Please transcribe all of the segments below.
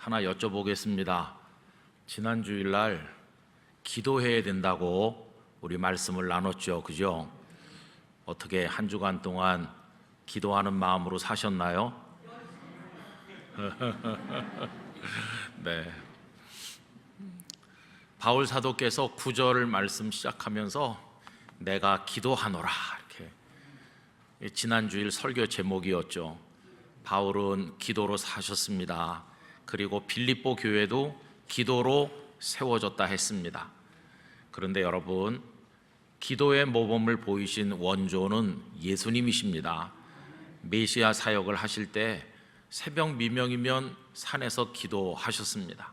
하나 여쭤보겠습니다. 지난 주일날 기도해야 된다고 우리 말씀을 나눴죠, 그죠? 어떻게 한 주간 동안 기도하는 마음으로 사셨나요? 네. 바울 사도께서 9절 말씀 시작하면서 내가 기도하노라, 이렇게 지난 주일 설교 제목이었죠. 바울은 기도로 사셨습니다. 그리고 빌립보 교회도 기도로 세워졌다 했습니다. 그런데 여러분, 기도의 모범을 보이신 원조는 예수님이십니다. 메시아 사역을 하실 때 새벽 미명이면 산에서 기도하셨습니다.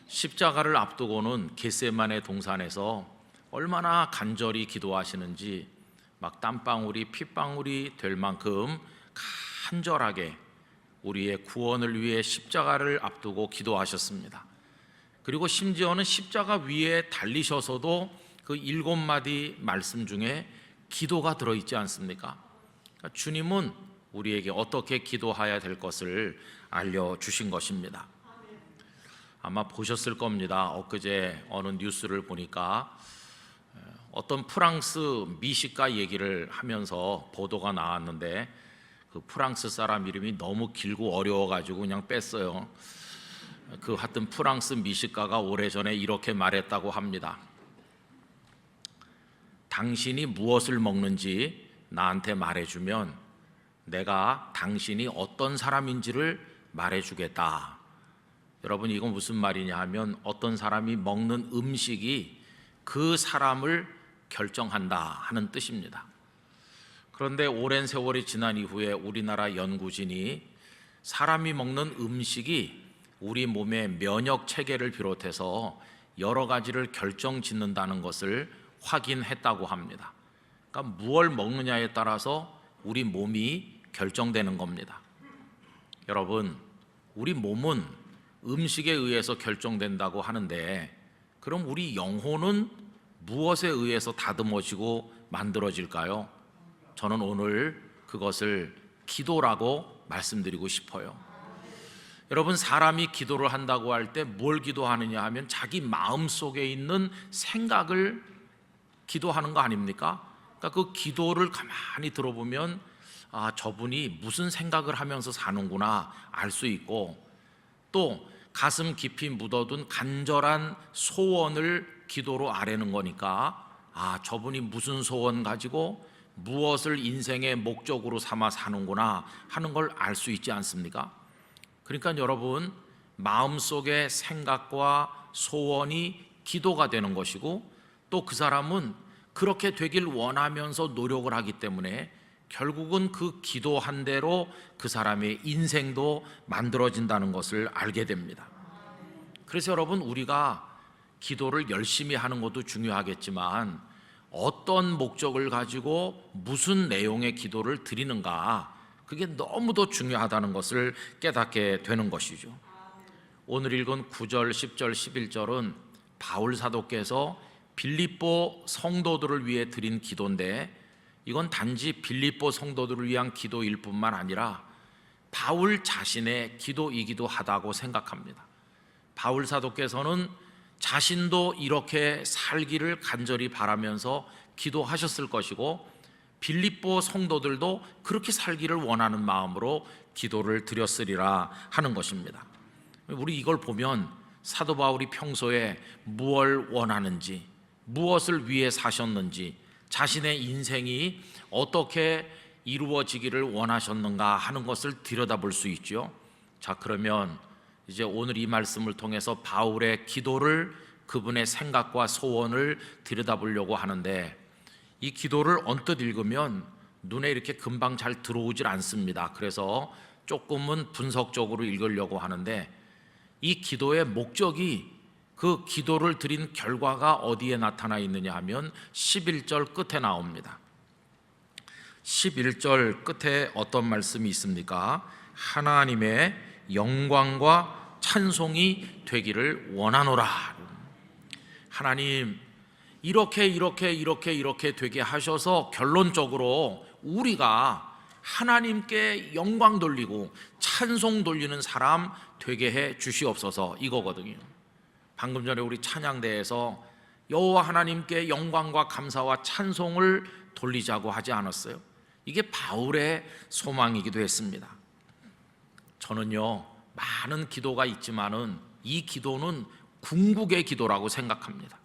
십자가를 앞두고는 겟세마네 동산에서 얼마나 간절히 기도하시는지 막 땀방울이 핏방울이 될 만큼 간절하게 우리의 구원을 위해 십자가를 앞두고 기도하셨습니다. 그리고 심지어는 십자가 위에 달리셔서도 그 7마디 말씀 중에 기도가 들어있지 않습니까? 그러니까 주님은 우리에게 어떻게 기도해야 될 것을 알려주신 것입니다. 아마 보셨을 겁니다. 엊그제 어느 뉴스를 보니까 어떤 프랑스 미식가 얘기를 하면서 보도가 나왔는데 그 프랑스 사람 이름이 너무 길고 어려워가지고 그냥 뺐어요. 그 하여튼 프랑스 미식가가 오래전에 이렇게 말했다고 합니다. 당신이 무엇을 먹는지 나한테 말해주면 내가 당신이 어떤 사람인지를 말해주겠다. 여러분, 이건 무슨 말이냐 하면 어떤 사람이 먹는 음식이 그 사람을 결정한다 하는 뜻입니다. 그런데 오랜 세월이 지난 이후에 우리나라 연구진이 사람이 먹는 음식이 우리 몸의 면역 체계를 비롯해서 여러 가지를 결정짓는다는 것을 확인했다고 합니다. 그러니까 무엇을 먹느냐에 따라서 우리 몸이 결정되는 겁니다. 여러분, 우리 몸은 음식에 의해서 결정된다고 하는데 그럼 우리 영혼은 무엇에 의해서 다듬어지고 만들어질까요? 저는 오늘 그것을 기도라고 말씀드리고 싶어요. 여러분, 사람이 기도를 한다고 할 때 뭘 기도하느냐 하면 자기 마음속에 있는 생각을 기도하는 거 아닙니까? 그러니까 그 기도를 가만히 들어보면 아, 저분이 무슨 생각을 하면서 사는구나 알 수 있고, 또 가슴 깊이 묻어둔 간절한 소원을 기도로 아뢰는 거니까 아, 저분이 무슨 소원 가지고 무엇을 인생의 목적으로 삼아 사는구나 하는 걸 알 수 있지 않습니까? 그러니까 여러분, 마음속의 생각과 소원이 기도가 되는 것이고 또 그 사람은 그렇게 되길 원하면서 노력을 하기 때문에 결국은 그 기도한 대로 그 사람의 인생도 만들어진다는 것을 알게 됩니다. 그래서 여러분, 우리가 기도를 열심히 하는 것도 중요하겠지만 어떤 목적을 가지고 무슨 내용의 기도를 드리는가, 그게 너무도 중요하다는 것을 깨닫게 되는 것이죠. 오늘 읽은 9절, 10절, 11절은 바울 사도께서 빌립보 성도들을 위해 드린 기도인데 이건 단지 빌립보 성도들을 위한 기도일 뿐만 아니라 바울 자신의 기도이기도 하다고 생각합니다. 바울 사도께서는 자신도 이렇게 살기를 간절히 바라면서 기도하셨을 것이고 빌립보 성도들도 그렇게 살기를 원하는 마음으로 기도를 드렸으리라 하는 것입니다. 우리 이걸 보면 사도 바울이 평소에 무엇을 원하는지, 무엇을 위해 사셨는지, 자신의 인생이 어떻게 이루어지기를 원하셨는가 하는 것을 들여다볼 수 있죠. 자, 그러면 이제 오늘 이 말씀을 통해서 바울의 기도를, 그분의 생각과 소원을 들여다보려고 하는데 이 기도를 언뜻 읽으면 눈에 이렇게 금방 잘 들어오질 않습니다. 그래서 조금은 분석적으로 읽으려고 하는데 이 기도의 목적이, 그 기도를 드린 결과가 어디에 나타나 있느냐 하면 11절 끝에 나옵니다. 11절 끝에 어떤 말씀이 있습니까? 하나님의 영광과 찬송이 되기를 원하노라. 하나님, 이렇게 되게 하셔서 결론적으로 우리가 하나님께 영광 돌리고 찬송 돌리는 사람 되게 해 주시옵소서 이거거든요. 방금 전에 우리 찬양대에서 여호와 하나님께 영광과 감사와 찬송을 돌리자고 하지 않았어요? 이게 바울의 소망이기도 했습니다. 저는요, 많은 기도가 있지만은 이 기도는 궁극의 기도라고 생각합니다.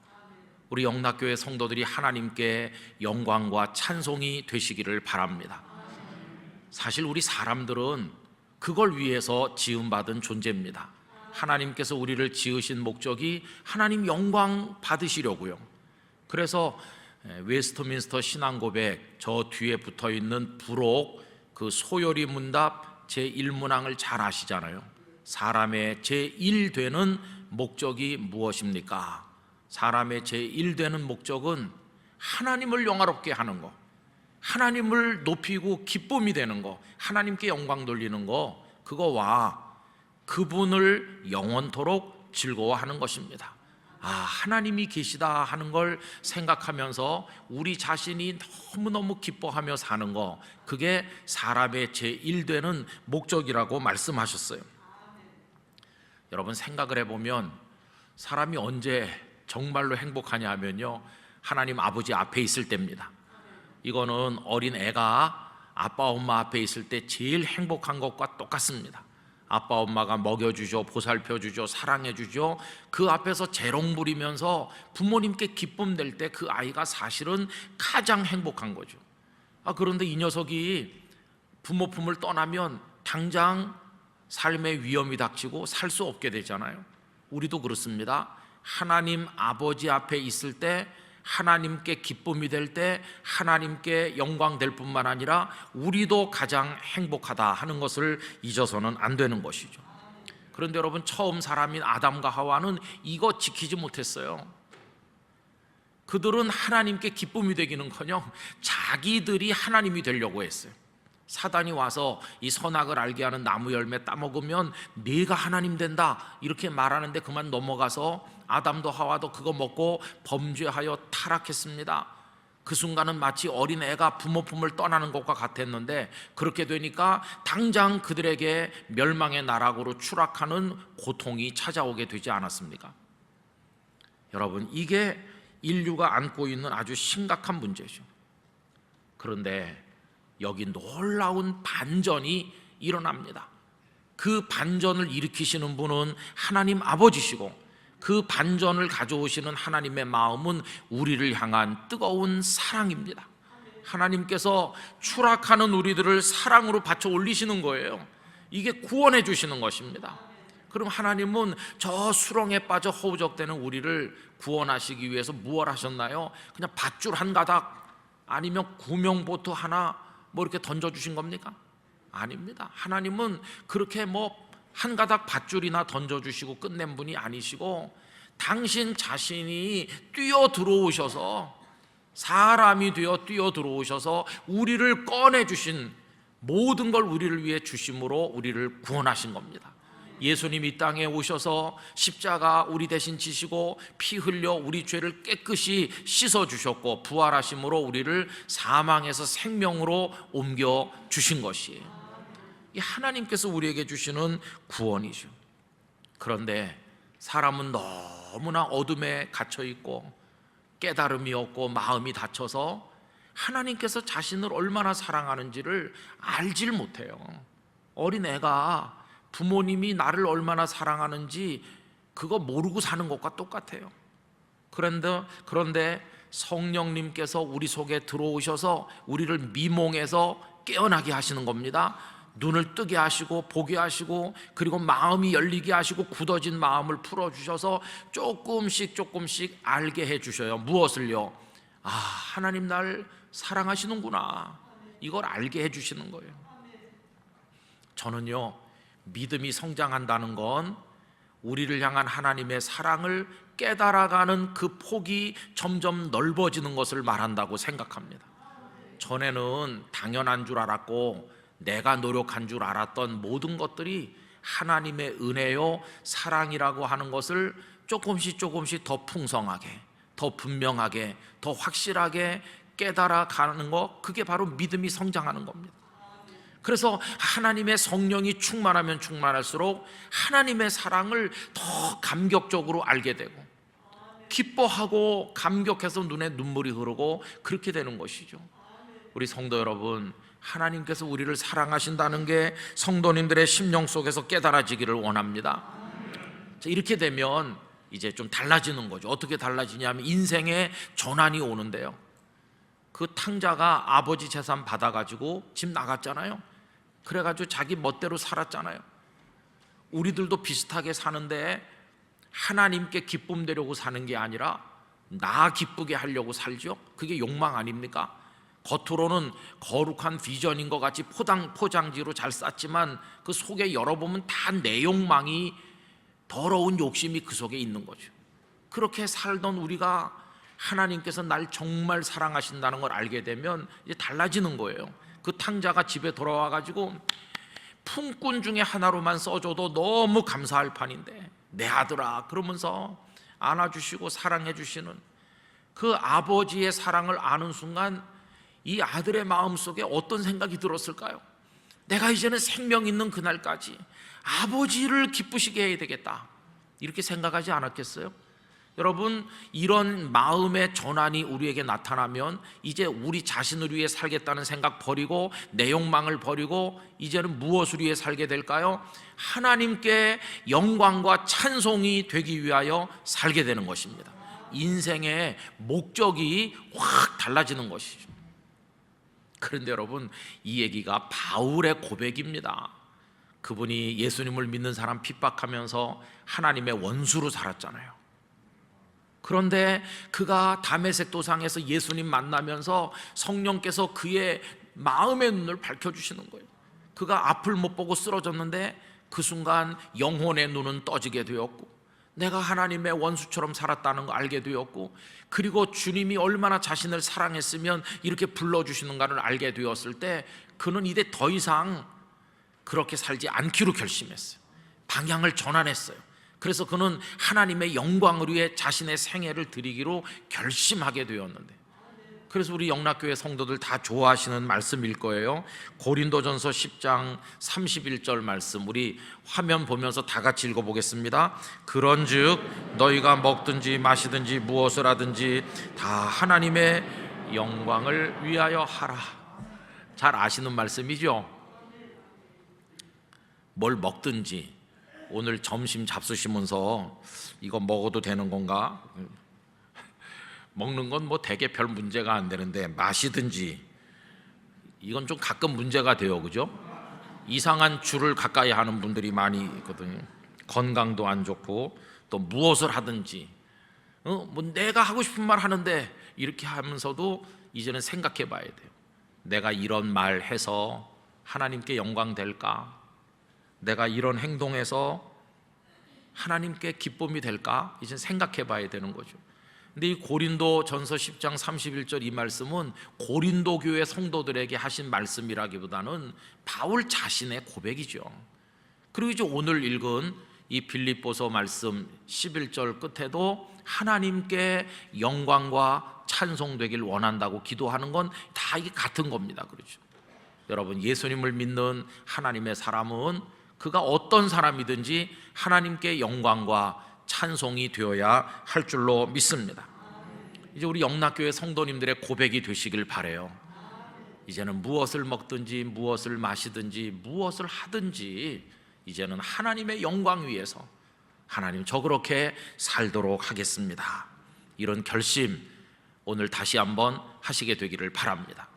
우리 영락교회 성도들이 하나님께 영광과 찬송이 되시기를 바랍니다. 사실 우리 사람들은 그걸 위해서 지음받은 존재입니다. 하나님께서 우리를 지으신 목적이 하나님 영광 받으시려고요. 그래서 웨스트민스터 신앙고백 저 뒤에 붙어있는 부록 그 소요리 문답 제1문항을 잘 아시잖아요. 사람의 제1 되는 목적이 무엇입니까? 사람의 제1 되는 목적은 하나님을 영화롭게 하는 거, 하나님을 높이고 기쁨이 되는 거, 하나님께 영광 돌리는 거, 그거와 그분을 영원토록 즐거워하는 것입니다. 하나님이 계시다 하는 걸 생각하면서 우리 자신이 너무너무 기뻐하며 사는 거, 그게 사람의 제1 되는 목적이라고 말씀하셨어요. 여러분 생각을 해보면 사람이 언제 정말로 행복하냐 하면요, 하나님 아버지 앞에 있을 때입니다. 이거는 어린 애가 아빠 엄마 앞에 있을 때 제일 행복한 것과 똑같습니다. 아빠 엄마가 먹여주죠, 보살펴주죠, 사랑해주죠. 그 앞에서 재롱 부리면서 부모님께 기쁨 낼 때 그 아이가 사실은 가장 행복한 거죠. 그런데 이 녀석이 부모 품을 떠나면 당장 삶의 위험이 닥치고 살 수 없게 되잖아요. 우리도 그렇습니다. 하나님 아버지 앞에 있을 때, 하나님께 기쁨이 될 때, 하나님께 영광 될 뿐만 아니라 우리도 가장 행복하다 하는 것을 잊어서는 안 되는 것이죠. 그런데 여러분, 처음 사람인 아담과 하와는 이거 지키지 못했어요. 그들은 하나님께 기쁨이 되기는커녕 자기들이 하나님이 되려고 했어요. 사단이 와서 이 선악을 알게 하는 나무 열매 따먹으면 네가 하나님 된다 이렇게 말하는데 그만 넘어가서 아담도 하와도 그거 먹고 범죄하여 타락했습니다. 그 순간은 마치 어린 애가 부모 품을 떠나는 것과 같았는데, 그렇게 되니까 당장 그들에게 멸망의 나락으로 추락하는 고통이 찾아오게 되지 않았습니까? 여러분, 이게 인류가 안고 있는 아주 심각한 문제죠. 그런데 여기 놀라운 반전이 일어납니다. 그 반전을 일으키시는 분은 하나님 아버지시고, 그 반전을 가져오시는 하나님의 마음은 우리를 향한 뜨거운 사랑입니다. 하나님께서 추락하는 우리들을 사랑으로 받쳐 올리시는 거예요. 이게 구원해 주시는 것입니다. 그럼 하나님은 저 수렁에 빠져 허우적대는 우리를 구원하시기 위해서 무엇 하셨나요? 그냥 밧줄 한 가닥 아니면 구명보트 하나 뭐 이렇게 던져주신 겁니까? 아닙니다. 하나님은 그렇게 한 가닥 밧줄이나 던져주시고 끝낸 분이 아니시고, 당신 자신이 뛰어 들어오셔서, 사람이 되어 뛰어 들어오셔서 우리를 꺼내주신, 모든 걸 우리를 위해 주심으로 우리를 구원하신 겁니다. 예수님 이 땅에 오셔서 십자가 우리 대신 지시고 피 흘려 우리 죄를 깨끗이 씻어주셨고, 부활하심으로 우리를 사망에서 생명으로 옮겨주신 것이에요. 이 하나님께서 우리에게 주시는 구원이죠. 그런데 사람은 너무나 어둠에 갇혀있고 깨달음이 없고 마음이 닫혀서 하나님께서 자신을 얼마나 사랑하는지를 알질 못해요. 어린애가 부모님이 나를 얼마나 사랑하는지 그거 모르고 사는 것과 똑같아요. 그런데 성령님께서 우리 속에 들어오셔서 우리를 미몽에서 깨어나게 하시는 겁니다. 눈을 뜨게 하시고 보게 하시고, 그리고 마음이 열리게 하시고 굳어진 마음을 풀어주셔서 조금씩 알게 해주셔요. 무엇을요? 하나님 날 사랑하시는구나, 이걸 알게 해주시는 거예요. 저는요, 믿음이 성장한다는 건 우리를 향한 하나님의 사랑을 깨달아가는 그 폭이 점점 넓어지는 것을 말한다고 생각합니다. 전에는 당연한 줄 알았고 내가 노력한 줄 알았던 모든 것들이 하나님의 은혜요 사랑이라고 하는 것을 조금씩 더 풍성하게, 더 분명하게, 더 확실하게 깨달아가는 것, 그게 바로 믿음이 성장하는 겁니다. 그래서 하나님의 성령이 충만하면 충만할수록 하나님의 사랑을 더 감격적으로 알게 되고 기뻐하고 감격해서 눈에 눈물이 흐르고 그렇게 되는 것이죠. 우리 성도 여러분, 하나님께서 우리를 사랑하신다는 게 성도님들의 심령 속에서 깨달아지기를 원합니다. 이렇게 되면 이제 좀 달라지는 거죠. 어떻게 달라지냐면 인생에 전환이 오는데요. 그 탕자가 아버지 재산 받아가지고 집 나갔잖아요. 그래가지고 자기 멋대로 살았잖아요. 우리들도 비슷하게 사는데 하나님께 기쁨 되려고 사는 게 아니라 나 기쁘게 하려고 살죠. 그게 욕망 아닙니까? 겉으로는 거룩한 비전인 것 같이 포장지로 잘 쌌지만 그 속에 열어보면 다 내 욕망이, 더러운 욕심이 그 속에 있는 거죠. 그렇게 살던 우리가 하나님께서 날 정말 사랑하신다는 걸 알게 되면 이제 달라지는 거예요. 그 탕자가 집에 돌아와가지고 품꾼 중에 하나로만 써줘도 너무 감사할 판인데, 내 아들아 그러면서 안아주시고 사랑해 주시는 그 아버지의 사랑을 아는 순간 이 아들의 마음속에 어떤 생각이 들었을까요? 내가 이제는 생명 있는 그날까지 아버지를 기쁘시게 해야 되겠다, 이렇게 생각하지 않았겠어요? 여러분, 이런 마음의 전환이 우리에게 나타나면 이제 우리 자신을 위해 살겠다는 생각 버리고 내 욕망을 버리고 이제는 무엇을 위해 살게 될까요? 하나님께 영광과 찬송이 되기 위하여 살게 되는 것입니다. 인생의 목적이 확 달라지는 것이죠. 그런데 여러분, 이 얘기가 바울의 고백입니다. 그분이 예수님을 믿는 사람 핍박하면서 하나님의 원수로 살았잖아요. 그런데 그가 다메섹 도상에서 예수님 만나면서 성령께서 그의 마음의 눈을 밝혀주시는 거예요. 그가 앞을 못 보고 쓰러졌는데 그 순간 영혼의 눈은 떠지게 되었고, 내가 하나님의 원수처럼 살았다는 거 알게 되었고, 그리고 주님이 얼마나 자신을 사랑했으면 이렇게 불러주시는가를 알게 되었을 때 그는 이제 더 이상 그렇게 살지 않기로 결심했어요. 방향을 전환했어요. 그래서 그는 하나님의 영광을 위해 자신의 생애를 드리기로 결심하게 되었는데, 그래서 우리 영락교회 성도들 다 좋아하시는 말씀일 거예요. 고린도전서 10장 31절 말씀, 우리 화면 보면서 다 같이 읽어보겠습니다. 그런즉 너희가 먹든지 마시든지 무엇을 하든지 다 하나님의 영광을 위하여 하라. 잘 아시는 말씀이죠. 뭘 먹든지, 오늘 점심 잡수시면서 이거 먹어도 되는 건가? 먹는 건 뭐 되게 별 문제가 안 되는데 마시든지, 이건 좀 가끔 문제가 돼요. 그죠? 이상한 줄을 가까이 하는 분들이 많이 있거든요. 건강도 안 좋고, 또 무엇을 하든지 뭐 내가 하고 싶은 말 하는데, 이렇게 하면서도 이제는 생각해 봐야 돼요. 내가 이런 말 해서 하나님께 영광 될까? 내가 이런 행동해서 하나님께 기쁨이 될까? 이제 생각해 봐야 되는 거죠. 근데 이 고린도 전서 10장 31절 이 말씀은 고린도 교회 성도들에게 하신 말씀이라기보다는 바울 자신의 고백이죠. 그리고 이제 오늘 읽은 이 빌립보서 말씀 11절 끝에도 하나님께 영광과 찬송되길 원한다고 기도하는 건 다 이게 같은 겁니다. 그렇죠? 여러분, 예수님을 믿는 하나님의 사람은 그가 어떤 사람이든지 하나님께 영광과 찬송이 되어야 할 줄로 믿습니다. 이제 우리 영락교회 성도님들의 고백이 되시길 바라요. 이제는 무엇을 먹든지 무엇을 마시든지 무엇을 하든지 이제는 하나님의 영광 위에서 하나님, 저 그렇게 살도록 하겠습니다, 이런 결심 오늘 다시 한번 하시게 되기를 바랍니다.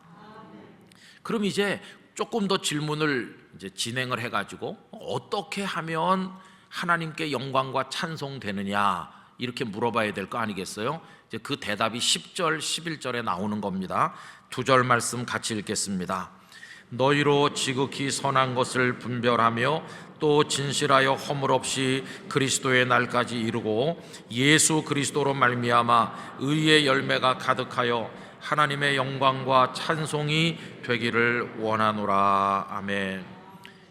그럼 이제 조금 더 질문을 이제 진행을 해가지고 어떻게 하면 하나님께 영광과 찬송되느냐, 이렇게 물어봐야 될 거 아니겠어요? 이제 그 대답이 10절 11절에 나오는 겁니다. 두 절 말씀 같이 읽겠습니다. 너희로 지극히 선한 것을 분별하며 또 진실하여 허물 없이 그리스도의 날까지 이루고 예수 그리스도로 말미암아 의의 열매가 가득하여 하나님의 영광과 찬송이 되기를 원하노라. 아멘.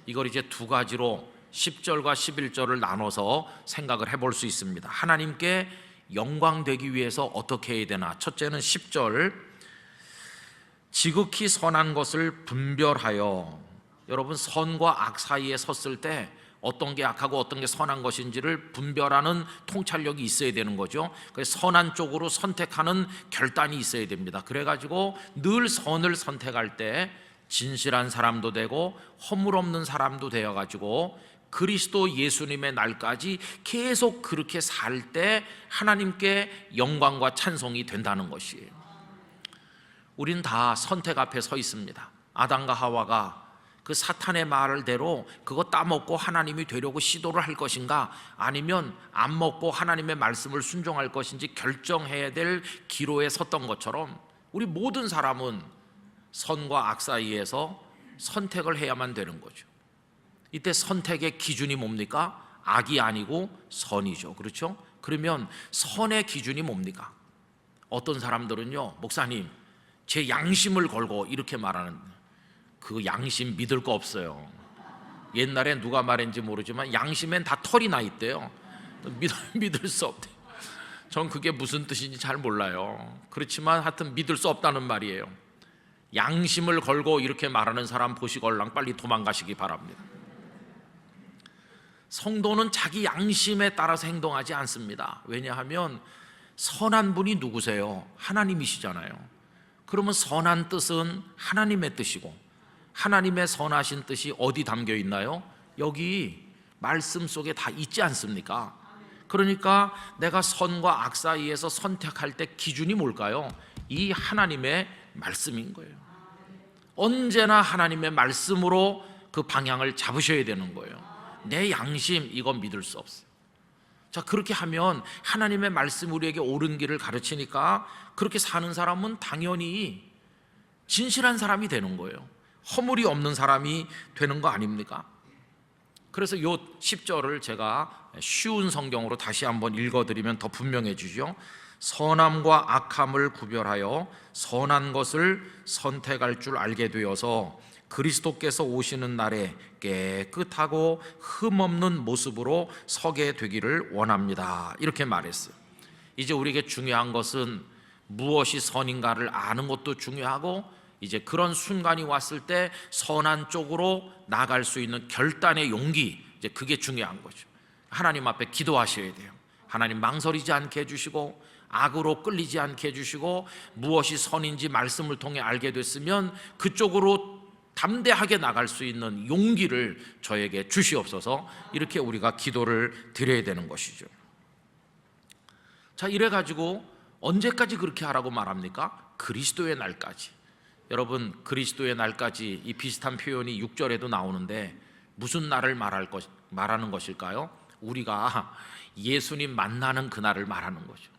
이걸 이제 두 가지로 10절과 11절을 나눠서 생각을 해볼 수 있습니다. 하나님께 영광 되기 위해서 어떻게 해야 되나? 첫째는 10절, 지극히 선한 것을 분별하여. 여러분, 선과 악 사이에 섰을 때 어떤 게 악하고 어떤 게 선한 것인지를 분별하는 통찰력이 있어야 되는 거죠. 그래서 선한 쪽으로 선택하는 결단이 있어야 됩니다. 그래가지고 늘 선을 선택할 때 진실한 사람도 되고 허물 없는 사람도 되어가지고 그리스도 예수님의 날까지 계속 그렇게 살 때 하나님께 영광과 찬송이 된다는 것이에요. 우린 다 선택 앞에 서 있습니다. 아담과 하와가 그 사탄의 말대로 그거 따먹고 하나님이 되려고 시도를 할 것인가, 아니면 안 먹고 하나님의 말씀을 순종할 것인지 결정해야 될 기로에 섰던 것처럼 우리 모든 사람은 선과 악 사이에서 선택을 해야만 되는 거죠. 이때 선택의 기준이 뭡니까? 악이 아니고 선이죠. 그렇죠? 그러면 선의 기준이 뭡니까? 어떤 사람들은요, 목사님, 제 양심을 걸고 이렇게 말하는, 그 양심 믿을 거 없어요. 옛날에 누가 말했는지 모르지만 양심엔 다 털이 나 있대요. 믿을 수 없대요. 전 그게 무슨 뜻인지 잘 몰라요. 그렇지만 하여튼 믿을 수 없다는 말이에요. 양심을 걸고 이렇게 말하는 사람 보시걸랑 빨리 도망가시기 바랍니다. 성도는 자기 양심에 따라서 행동하지 않습니다. 왜냐하면 선한 분이 누구세요? 하나님이시잖아요. 그러면 선한 뜻은 하나님의 뜻이고, 하나님의 선하신 뜻이 어디 담겨 있나요? 여기 말씀 속에 다 있지 않습니까? 그러니까 내가 선과 악 사이에서 선택할 때 기준이 뭘까요? 이 하나님의 말씀인 거예요. 언제나 하나님의 말씀으로 그 방향을 잡으셔야 되는 거예요. 내 양심, 이건 믿을 수 없어요. 자, 그렇게 하면 하나님의 말씀 우리에게 옳은 길을 가르치니까 그렇게 사는 사람은 당연히 진실한 사람이 되는 거예요. 허물이 없는 사람이 되는 거 아닙니까? 그래서 요 10절을 제가 쉬운 성경으로 다시 한번 읽어드리면 더 분명해지죠. 선함과 악함을 구별하여 선한 것을 선택할 줄 알게 되어서 그리스도께서 오시는 날에 깨끗하고 흠없는 모습으로 서게 되기를 원합니다. 이렇게 말했어요. 이제 우리에게 중요한 것은 무엇이 선인가를 아는 것도 중요하고, 이제 그런 순간이 왔을 때 선한 쪽으로 나갈 수 있는 결단의 용기, 이제 그게 중요한 거죠. 하나님 앞에 기도하셔야 돼요. 하나님, 망설이지 않게 해주시고 악으로 끌리지 않게 해주시고 무엇이 선인지 말씀을 통해 알게 됐으면 그쪽으로 담대하게 나갈 수 있는 용기를 저에게 주시옵소서. 이렇게 우리가 기도를 드려야 되는 것이죠. 자, 이래가지고 언제까지 그렇게 하라고 말합니까? 그리스도의 날까지. 여러분, 그리스도의 날까지, 이 비슷한 표현이 6절에도 나오는데 무슨 날을 말하는 것일까요? 우리가 예수님 만나는 그날을 말하는 거죠.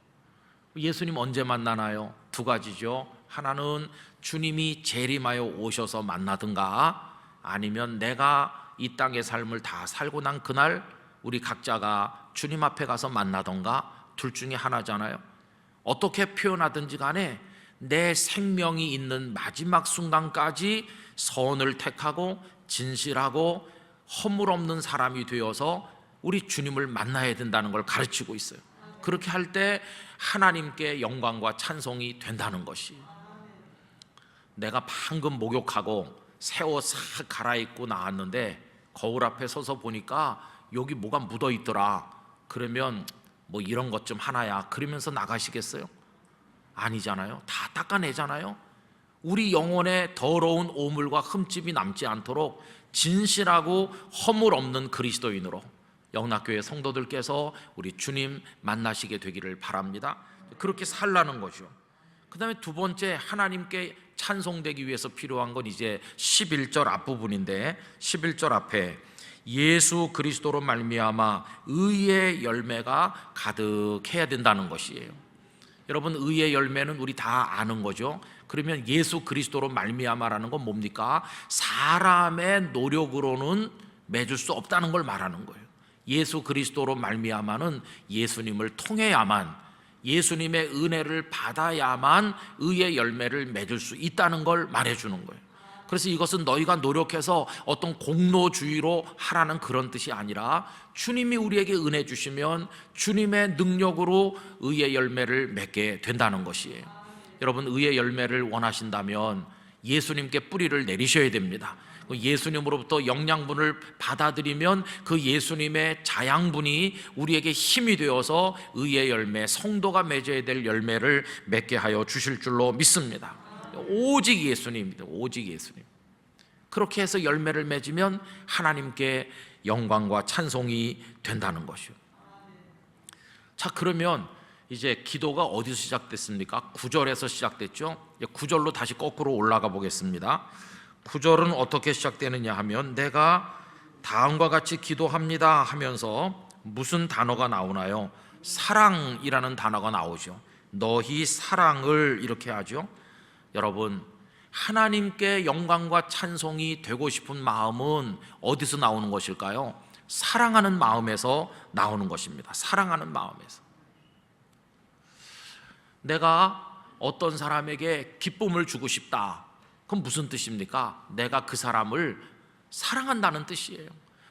예수님 언제 만나나요? 두 가지죠. 하나는 주님이 재림하여 오셔서 만나든가, 아니면 내가 이 땅의 삶을 다 살고 난 그날 우리 각자가 주님 앞에 가서 만나던가, 둘 중에 하나잖아요. 어떻게 표현하든지 간에 내 생명이 있는 마지막 순간까지 선을 택하고 진실하고 허물 없는 사람이 되어서 우리 주님을 만나야 된다는 걸 가르치고 있어요. 그렇게 할 때 하나님께 영광과 찬송이 된다는 것이, 내가 방금 목욕하고 새 옷 싹 갈아입고 나왔는데 거울 앞에 서서 보니까 여기 뭐가 묻어 있더라. 그러면 뭐 이런 것 좀 하나야, 그러면서 나가시겠어요? 아니잖아요. 다 닦아내잖아요. 우리 영혼에 더러운 오물과 흠집이 남지 않도록 진실하고 허물 없는 그리스도인으로 영락교회 성도들께서 우리 주님 만나시게 되기를 바랍니다. 그렇게 살라는 거죠. 그 다음에 두 번째, 하나님께 찬송되기 위해서 필요한 건 이제 11절 앞부분인데, 11절 앞에 예수 그리스도로 말미암아 의의 열매가 가득해야 된다는 것이에요. 여러분, 의의 열매는 우리 다 아는 거죠. 그러면 예수 그리스도로 말미암아라는 건 뭡니까? 사람의 노력으로는 맺을 수 없다는 걸 말하는 거예요. 예수 그리스도로 말미암아는 예수님을 통해야만, 예수님의 은혜를 받아야만 의의 열매를 맺을 수 있다는 걸 말해주는 거예요. 그래서 이것은 너희가 노력해서 어떤 공로주의로 하라는 그런 뜻이 아니라, 주님이 우리에게 은혜 주시면 주님의 능력으로 의의 열매를 맺게 된다는 것이에요. 여러분, 의의 열매를 원하신다면 예수님께 뿌리를 내리셔야 됩니다. 예수님으로부터 영양분을 받아들이면 그 예수님의 자양분이 우리에게 힘이 되어서 의의 열매, 성도가 맺어야 될 열매를 맺게 하여 주실 줄로 믿습니다. 오직 예수님입니다. 오직 예수님. 그렇게 해서 열매를 맺으면 하나님께 영광과 찬송이 된다는 것이요. 자, 그러면 이제 기도가 어디서 시작됐습니까? 9절에서 시작됐죠. 9절로 다시 거꾸로 올라가 보겠습니다. 9절은 어떻게 시작되느냐 하면 내가 다음과 같이 기도합니다 하면서 무슨 단어가 나오나요? 사랑이라는 단어가 나오죠. 너희 사랑을 이렇게 하죠. 여러분, 하나님께 영광과 찬송이 되고 싶은 마음은 어디서 나오는 것일까요? 사랑하는 마음에서 나오는 것입니다. 사랑하는 마음에서. 내가 어떤 사람에게 기쁨을 주고 싶다. 그럼 무슨 뜻입니까? 내가 그 사람을 사랑한다는 뜻이에요.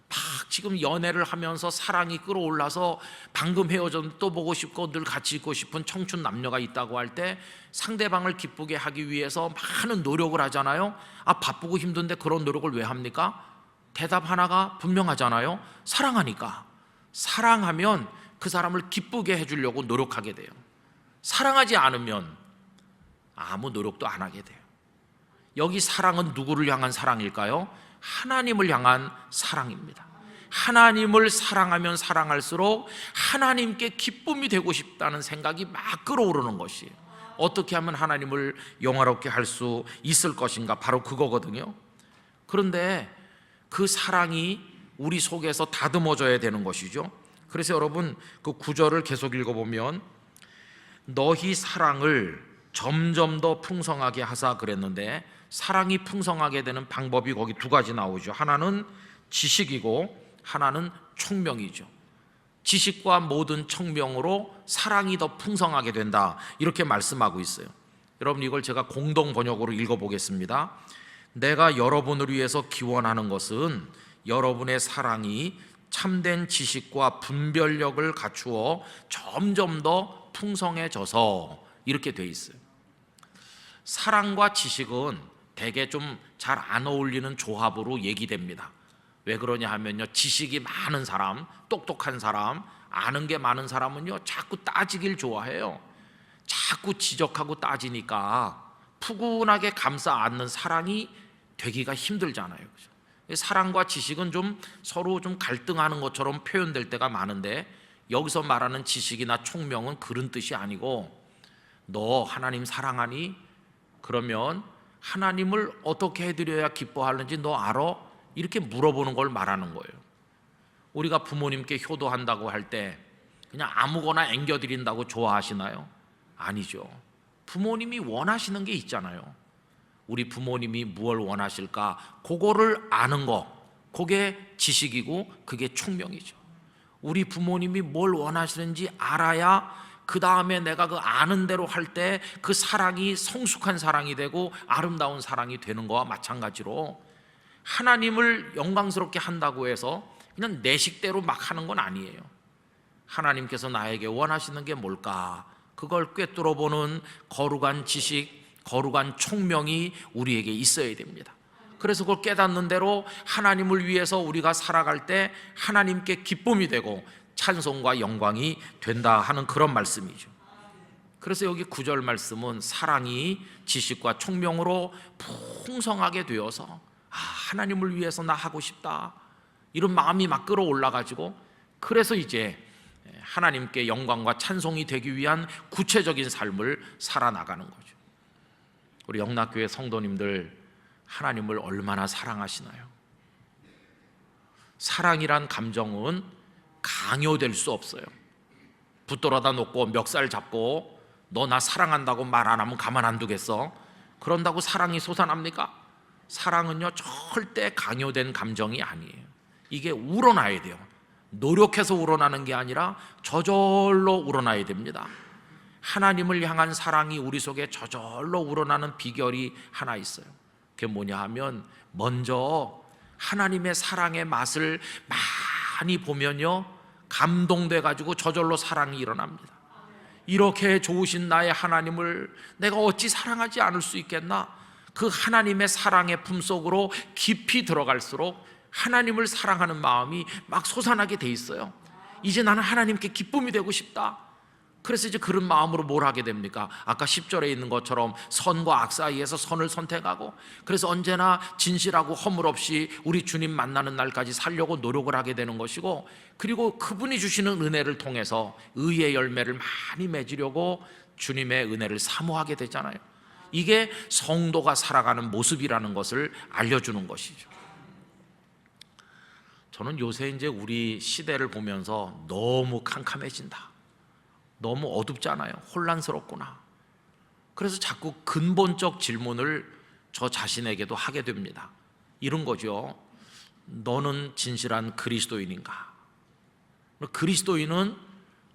막 지금 연애를 하면서 사랑이 끌어올라서 방금 헤어졌는데 또 보고 싶고 늘 같이 있고 싶은 청춘 남녀가 있다고 할 때 상대방을 기쁘게 하기 위해서 많은 노력을 하잖아요. 바쁘고 힘든데 그런 노력을 왜 합니까? 대답 하나가 분명하잖아요. 사랑하니까. 사랑하면 그 사람을 기쁘게 해주려고 노력하게 돼요. 사랑하지 않으면 아무 노력도 안 하게 돼요. 여기 사랑은 누구를 향한 사랑일까요? 하나님을 향한 사랑입니다. 하나님을 사랑하면 사랑할수록 하나님께 기쁨이 되고 싶다는 생각이 막 끌어오르는 것이에요. 어떻게 하면 하나님을 영화롭게 할 수 있을 것인가? 바로 그거거든요. 그런데 그 사랑이 우리 속에서 다듬어져야 되는 것이죠. 그래서 여러분 그 9절을 계속 읽어보면 너희 사랑을 점점 더 풍성하게 하사 그랬는데 사랑이 풍성하게 되는 방법이 거기 두 가지 나오죠. 하나는 지식이고 하나는 총명이죠. 지식과 모든 총명으로 사랑이 더 풍성하게 된다, 이렇게 말씀하고 있어요. 여러분, 이걸 제가 공동 번역으로 읽어보겠습니다. 내가 여러분을 위해서 기원하는 것은 여러분의 사랑이 참된 지식과 분별력을 갖추어 점점 더 풍성해져서, 이렇게 돼 있어요. 사랑과 지식은 되게 좀 잘 안 어울리는 조합으로 얘기됩니다. 왜 그러냐 하면요, 지식이 많은 사람, 똑똑한 사람, 아는 게 많은 사람은요 자꾸 따지길 좋아해요. 자꾸 지적하고 따지니까 푸근하게 감싸 안는 사랑이 되기가 힘들잖아요. 그죠? 사랑과 지식은 좀 서로 좀 갈등하는 것처럼 표현될 때가 많은데, 여기서 말하는 지식이나 총명은 그런 뜻이 아니고, 너 하나님 사랑하니? 그러면 하나님을 어떻게 해드려야 기뻐하는지 너 알아? 이렇게 물어보는 걸 말하는 거예요. 우리가 부모님께 효도한다고 할 때 그냥 아무거나 앵겨드린다고 좋아하시나요? 아니죠. 부모님이 원하시는 게 있잖아요. 우리 부모님이 무엇을 원하실까? 그거를 아는 거, 그게 지식이고 그게 총명이죠. 우리 부모님이 뭘 원하시는지 알아야 그 다음에 내가 그 아는 대로 할 때 그 사랑이 성숙한 사랑이 되고 아름다운 사랑이 되는 거와 마찬가지로, 하나님을 영광스럽게 한다고 해서 그냥 내 식대로 막 하는 건 아니에요. 하나님께서 나에게 원하시는 게 뭘까? 그걸 꿰뚫어보는 거룩한 지식, 거룩한 총명이 우리에게 있어야 됩니다. 그래서 그걸 깨닫는 대로 하나님을 위해서 우리가 살아갈 때 하나님께 기쁨이 되고 찬송과 영광이 된다 하는 그런 말씀이죠. 그래서 여기 9절 말씀은 사랑이 지식과 총명으로 풍성하게 되어서 하나님을 위해서 나 하고 싶다, 이런 마음이 막 끌어올라가지고, 그래서 이제 하나님께 영광과 찬송이 되기 위한 구체적인 삶을 살아나가는 거죠. 우리 영락교회 성도님들, 하나님을 얼마나 사랑하시나요? 사랑이란 감정은 강요될 수 없어요. 붙들어다 놓고 멱살 잡고 너 나 사랑한다고 말 안 하면 가만 안 두겠어? 그런다고 사랑이 솟아납니까? 사랑은요 절대 강요된 감정이 아니에요. 이게 우러나야 돼요. 노력해서 우러나는 게 아니라 저절로 우러나야 됩니다. 하나님을 향한 사랑이 우리 속에 저절로 우러나는 비결이 하나 있어요. 그게 뭐냐 하면, 먼저 하나님의 사랑의 맛을 많이 보면요 감동돼 가지고 저절로 사랑이 일어납니다. 이렇게 좋으신 나의 하나님을 내가 어찌 사랑하지 않을 수 있겠나? 그 하나님의 사랑의 품속으로 깊이 들어갈수록 하나님을 사랑하는 마음이 막 솟아나게 돼 있어요. 이제 나는 하나님께 기쁨이 되고 싶다. 그래서 이제 그런 마음으로 뭘 하게 됩니까? 아까 10절에 있는 것처럼 선과 악 사이에서 선을 선택하고, 그래서 언제나 진실하고 허물 없이 우리 주님 만나는 날까지 살려고 노력을 하게 되는 것이고, 그리고 그분이 주시는 은혜를 통해서 의의 열매를 많이 맺으려고 주님의 은혜를 사모하게 되잖아요. 이게 성도가 살아가는 모습이라는 것을 알려주는 것이죠. 저는 요새 이제 우리 시대를 보면서 너무 캄캄해진다, 너무 어둡잖아요. 혼란스럽구나. 그래서 자꾸 근본적 질문을 저 자신에게도 하게 됩니다. 이런 거죠. 너는 진실한 그리스도인인가? 그리스도인은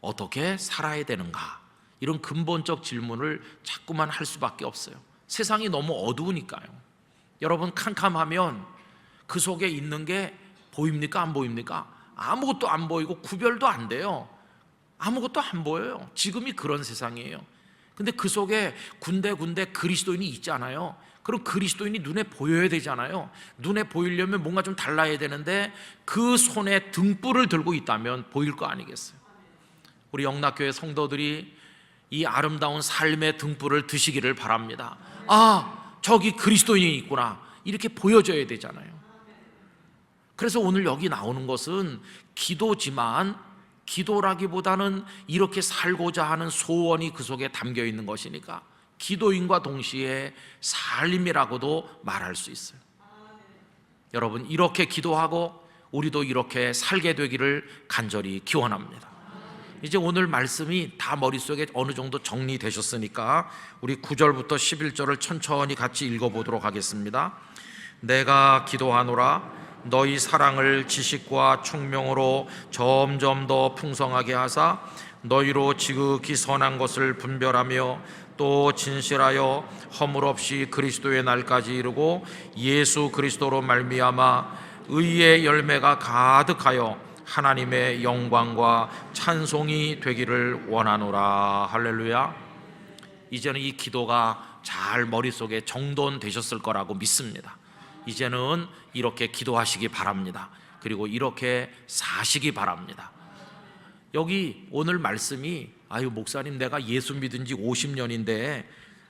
어떻게 살아야 되는가? 이런 근본적 질문을 자꾸만 할 수밖에 없어요. 세상이 너무 어두우니까요. 여러분, 캄캄하면 그 속에 있는 게 보입니까? 안 보입니까? 아무것도 안 보이고 구별도 안 돼요. 아무것도 안 보여요. 지금이 그런 세상이에요. 근데 그 속에 군데군데 그리스도인이 있잖아요. 그럼 그리스도인이 눈에 보여야 되잖아요. 눈에 보이려면 뭔가 좀 달라야 되는데 그 손에 등불을 들고 있다면 보일 거 아니겠어요? 우리 영락교회 성도들이 이 아름다운 삶의 등불을 드시기를 바랍니다. 아, 저기 그리스도인이 있구나, 이렇게 보여져야 되잖아요. 그래서 오늘 여기 나오는 것은 기도지만, 기도라기보다는 이렇게 살고자 하는 소원이 그 속에 담겨 있는 것이니까 기도인과 동시에 삶이라고도 말할 수 있어요. 여러분, 이렇게 기도하고 우리도 이렇게 살게 되기를 간절히 기원합니다. 이제 오늘 말씀이 다 머릿속에 어느 정도 정리되셨으니까 우리 9절부터 11절을 천천히 같이 읽어보도록 하겠습니다. 내가 기도하노라. 너희 사랑을 지식과 총명으로 점점 더 풍성하게 하사 너희로 지극히 선한 것을 분별하며 또 진실하여 허물 없이 그리스도의 날까지 이르고 예수 그리스도로 말미암아 의의 열매가 가득하여 하나님의 영광과 찬송이 되기를 원하노라. 할렐루야. 이제는 이 기도가 잘 머릿속에 정돈되셨을 거라고 믿습니다. 이제는 이렇게 기도하시기 바랍니다. 그리고 이렇게 사시기 바랍니다. 여기 오늘 말씀이, 아유 목사님, 내가 예수 믿은 지 50년인데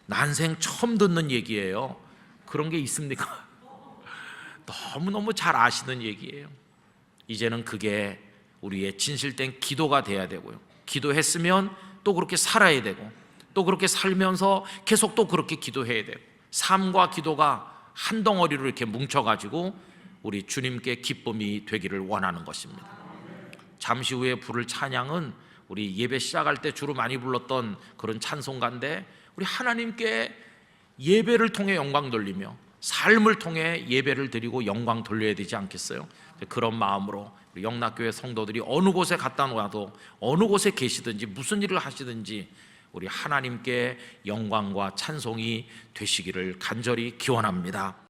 난생 처음 듣는 얘기예요. 그런 게 있습니까? 너무너무 잘 아시는 얘기예요. 이제는 그게 우리의 진실된 기도가 돼야 되고요. 기도했으면 또 그렇게 살아야 되고, 또 그렇게 살면서 계속 또 그렇게 기도해야 되고, 삶과 기도가 한 덩어리로 이렇게 뭉쳐가지고 우리 주님께 기쁨이 되기를 원하는 것입니다. 잠시 후에 부를 찬양은 우리 예배 시작할 때 주로 많이 불렀던 그런 찬송가인데, 우리 하나님께 예배를 통해 영광 돌리며 삶을 통해 예배를 드리고 영광 돌려야 되지 않겠어요? 그런 마음으로 우리 영락교회 성도들이 어느 곳에 갔다 와도, 어느 곳에 계시든지 무슨 일을 하시든지 우리 하나님께 영광과 찬송이 되시기를 간절히 기원합니다.